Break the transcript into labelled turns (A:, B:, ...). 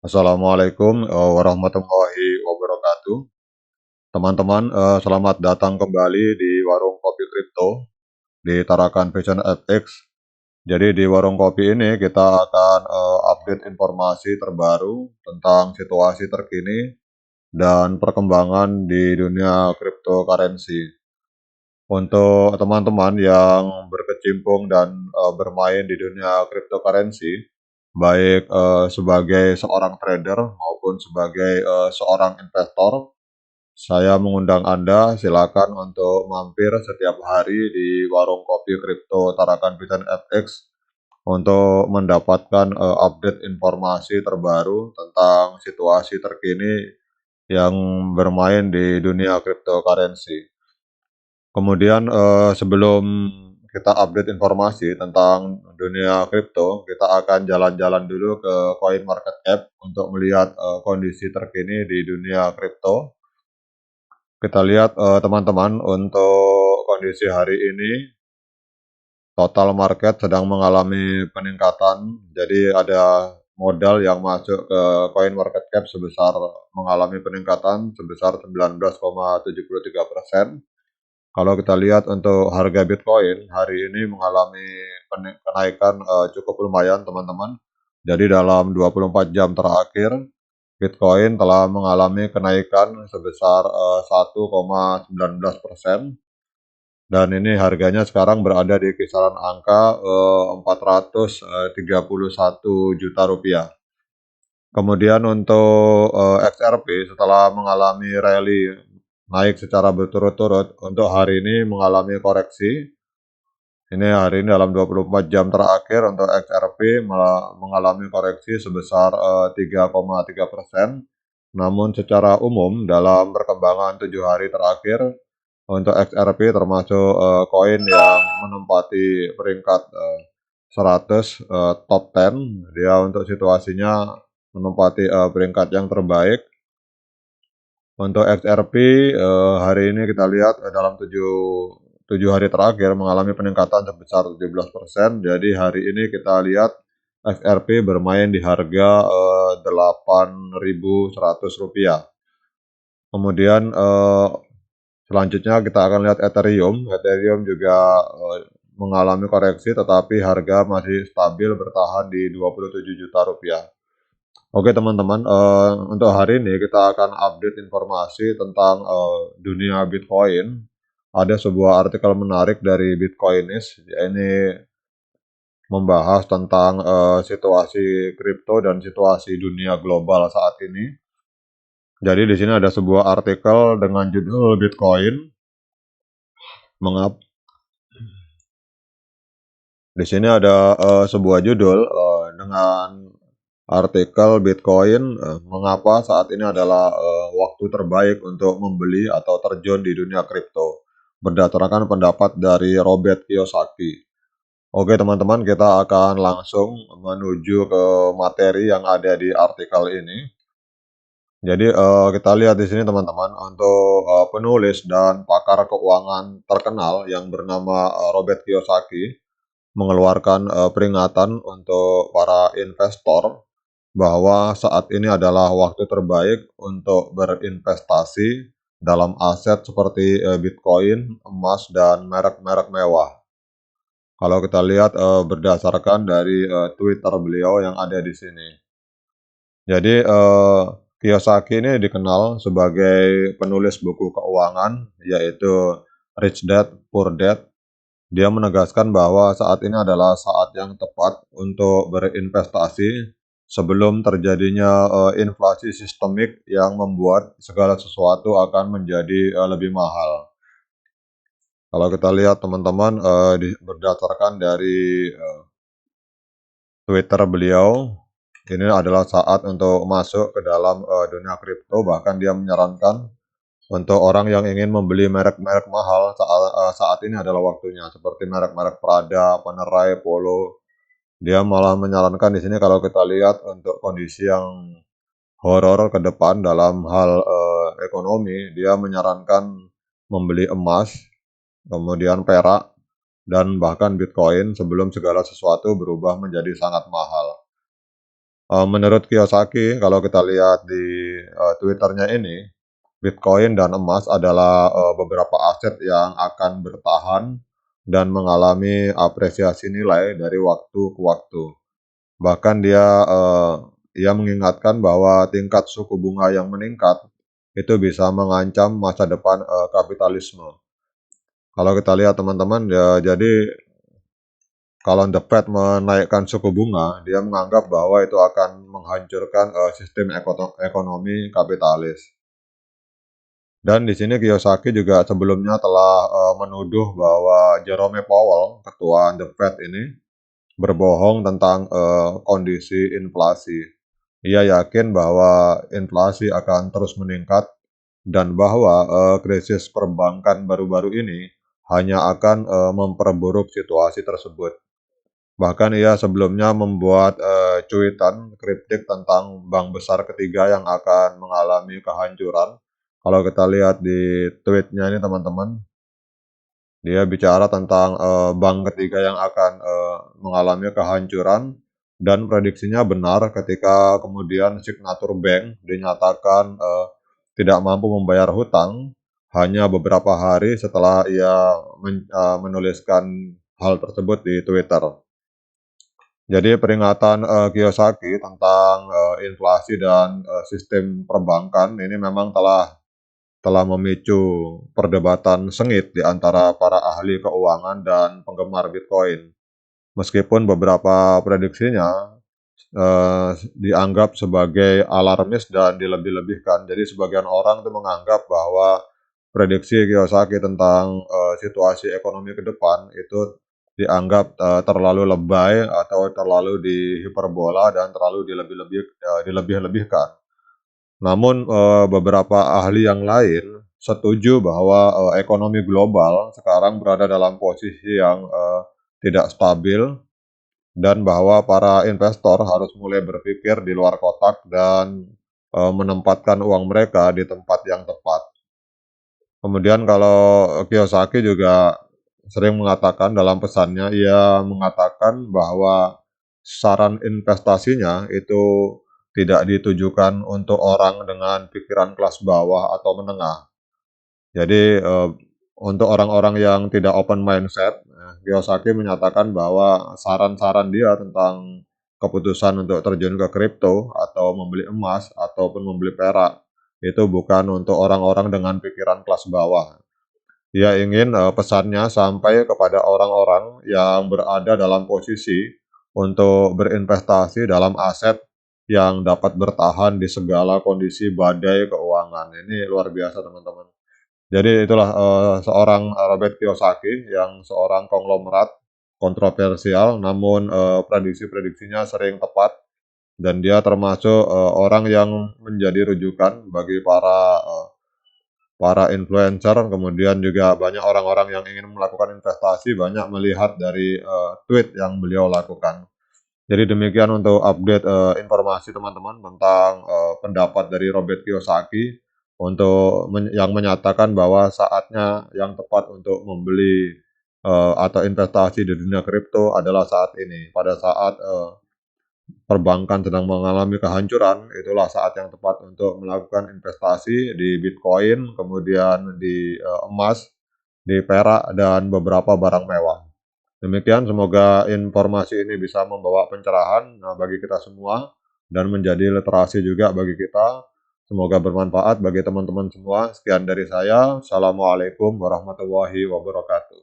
A: Assalamualaikum warahmatullahi wabarakatuh. Teman-teman, selamat datang kembali di Warung Kopi Kripto di Tarakan Vision FX. Jadi di warung kopi ini kita akan update informasi terbaru tentang situasi terkini dan perkembangan di dunia cryptocurrency. Untuk teman-teman yang berkecimpung dan bermain di dunia cryptocurrency, baik sebagai seorang trader maupun sebagai seorang investor, saya mengundang Anda silakan untuk mampir setiap hari di warung kopi kripto Tarakan Vision FX untuk mendapatkan update informasi terbaru tentang situasi terkini yang bermain di dunia cryptocurrency. Kemudian sebelum kita update informasi tentang dunia kripto, kita akan jalan-jalan dulu ke CoinMarketCap untuk melihat kondisi terkini di dunia kripto. Kita lihat teman-teman, untuk kondisi hari ini total market sedang mengalami peningkatan. Jadi ada modal yang masuk ke CoinMarketCap mengalami peningkatan sebesar 19,73%. Kalau kita lihat untuk harga Bitcoin hari ini mengalami kenaikan cukup lumayan teman-teman. Jadi dalam 24 jam terakhir Bitcoin telah mengalami kenaikan sebesar 1,19%, dan ini harganya sekarang berada di kisaran angka 431 juta rupiah. Kemudian untuk XRP setelah mengalami rally naik secara berturut-turut, untuk hari ini mengalami koreksi. Ini hari ini dalam 24 jam terakhir untuk XRP mengalami koreksi sebesar 3,3%. Namun secara umum dalam perkembangan 7 hari terakhir untuk XRP termasuk koin yang menempati peringkat 100 top 10, dia untuk situasinya menempati peringkat yang terbaik. Untuk XRP hari ini kita lihat dalam 7 hari terakhir mengalami peningkatan sebesar 17%. Jadi hari ini kita lihat XRP bermain di harga Rp8.100. Kemudian selanjutnya kita akan lihat Ethereum. Ethereum juga mengalami koreksi tetapi harga masih stabil bertahan di Rp27 juta. Oke teman-teman, untuk hari ini kita akan update informasi tentang dunia Bitcoin. Ada sebuah artikel menarik dari Bitcoinis, ini membahas tentang situasi kripto dan situasi dunia global saat ini. Jadi di sini ada sebuah artikel dengan judul Bitcoin mengapa. Di sini ada sebuah judul dengan artikel Bitcoin mengapa saat ini adalah waktu terbaik untuk membeli atau terjun di dunia kripto, berdasarkan pendapat dari Robert Kiyosaki. Oke teman-teman, kita akan langsung menuju ke materi yang ada di artikel ini. Jadi kita lihat di sini teman-teman, untuk penulis dan pakar keuangan terkenal yang bernama Robert Kiyosaki mengeluarkan peringatan untuk para investor bahwa saat ini adalah waktu terbaik untuk berinvestasi dalam aset seperti Bitcoin, emas, dan merek-merek mewah. Kalau kita lihat berdasarkan dari Twitter beliau yang ada di sini. Jadi Kiyosaki ini dikenal sebagai penulis buku keuangan, yaitu Rich Dad Poor Dad. Dia menegaskan bahwa saat ini adalah saat yang tepat untuk berinvestasi sebelum terjadinya inflasi sistemik yang membuat segala sesuatu akan menjadi lebih mahal. Kalau kita lihat teman-teman, berdasarkan dari Twitter beliau, ini adalah saat untuk masuk ke dalam dunia kripto. Bahkan dia menyarankan untuk orang yang ingin membeli merek-merek mahal saat ini adalah waktunya, seperti merek-merek Prada, Panerai, Polo. Dia malah menyarankan di sini kalau kita lihat untuk kondisi yang horor ke depan dalam hal ekonomi, dia menyarankan membeli emas, kemudian perak, dan bahkan Bitcoin sebelum segala sesuatu berubah menjadi sangat mahal. Menurut Kiyosaki, kalau kita lihat di Twitternya ini, Bitcoin dan emas adalah beberapa aset yang akan bertahan dan mengalami apresiasi nilai dari waktu ke waktu. Bahkan ia mengingatkan bahwa tingkat suku bunga yang meningkat itu bisa mengancam masa depan kapitalisme. Kalau kita lihat teman-teman ya, jadi kalau The Fed menaikkan suku bunga, dia menganggap bahwa itu akan menghancurkan sistem ekonomi kapitalis. Dan di sini Kiyosaki juga sebelumnya telah menuduh bahwa Jerome Powell, ketua The Fed ini, berbohong tentang kondisi inflasi. Ia yakin bahwa inflasi akan terus meningkat dan bahwa krisis perbankan baru-baru ini hanya akan memperburuk situasi tersebut. Bahkan ia sebelumnya membuat cuitan kritik tentang bank besar ketiga yang akan mengalami kehancuran. Kalau kita lihat di tweetnya ini teman-teman, dia bicara tentang bank ketiga yang akan mengalami kehancuran dan prediksinya benar ketika kemudian Signature Bank dinyatakan tidak mampu membayar hutang hanya beberapa hari setelah ia menuliskan hal tersebut di Twitter. Jadi peringatan Kiyosaki tentang inflasi dan sistem perbankan ini memang telah memicu perdebatan sengit di antara para ahli keuangan dan penggemar Bitcoin. Meskipun beberapa prediksinya dianggap sebagai alarmis dan dilebih-lebihkan. Jadi sebagian orang itu menganggap bahwa prediksi Kiyosaki tentang situasi ekonomi ke depan itu dianggap terlalu lebay atau terlalu dihiperbola dan terlalu dilebih-lebihkan. Namun beberapa ahli yang lain setuju bahwa ekonomi global sekarang berada dalam posisi yang tidak stabil dan bahwa para investor harus mulai berpikir di luar kotak dan menempatkan uang mereka di tempat yang tepat. Kemudian kalau Kiyosaki juga sering mengatakan dalam pesannya, ia mengatakan bahwa saran investasinya itu tidak ditujukan untuk orang dengan pikiran kelas bawah atau menengah. Jadi untuk orang-orang yang tidak open mindset, Kiyosaki menyatakan bahwa saran-saran dia tentang keputusan untuk terjun ke kripto atau membeli emas ataupun membeli perak itu bukan untuk orang-orang dengan pikiran kelas bawah. Dia ingin pesannya sampai kepada orang-orang yang berada dalam posisi untuk berinvestasi dalam aset yang dapat bertahan di segala kondisi badai keuangan. Ini luar biasa teman-teman. Jadi itulah seorang Robert Kiyosaki yang seorang konglomerat kontroversial, namun prediksi-prediksinya sering tepat dan dia termasuk orang yang menjadi rujukan bagi para influencer, kemudian juga banyak orang-orang yang ingin melakukan investasi banyak melihat dari tweet yang beliau lakukan. Jadi demikian untuk update informasi teman-teman tentang pendapat dari Robert Kiyosaki untuk yang menyatakan bahwa saatnya yang tepat untuk membeli atau investasi di dunia kripto adalah saat ini. Pada saat perbankan sedang mengalami kehancuran, itulah saat yang tepat untuk melakukan investasi di Bitcoin, kemudian di emas, di perak, dan beberapa barang mewah. Demikian, semoga informasi ini bisa membawa pencerahan bagi kita semua dan menjadi literasi juga bagi kita. Semoga bermanfaat bagi teman-teman semua. Sekian dari saya. Assalamualaikum warahmatullahi wabarakatuh.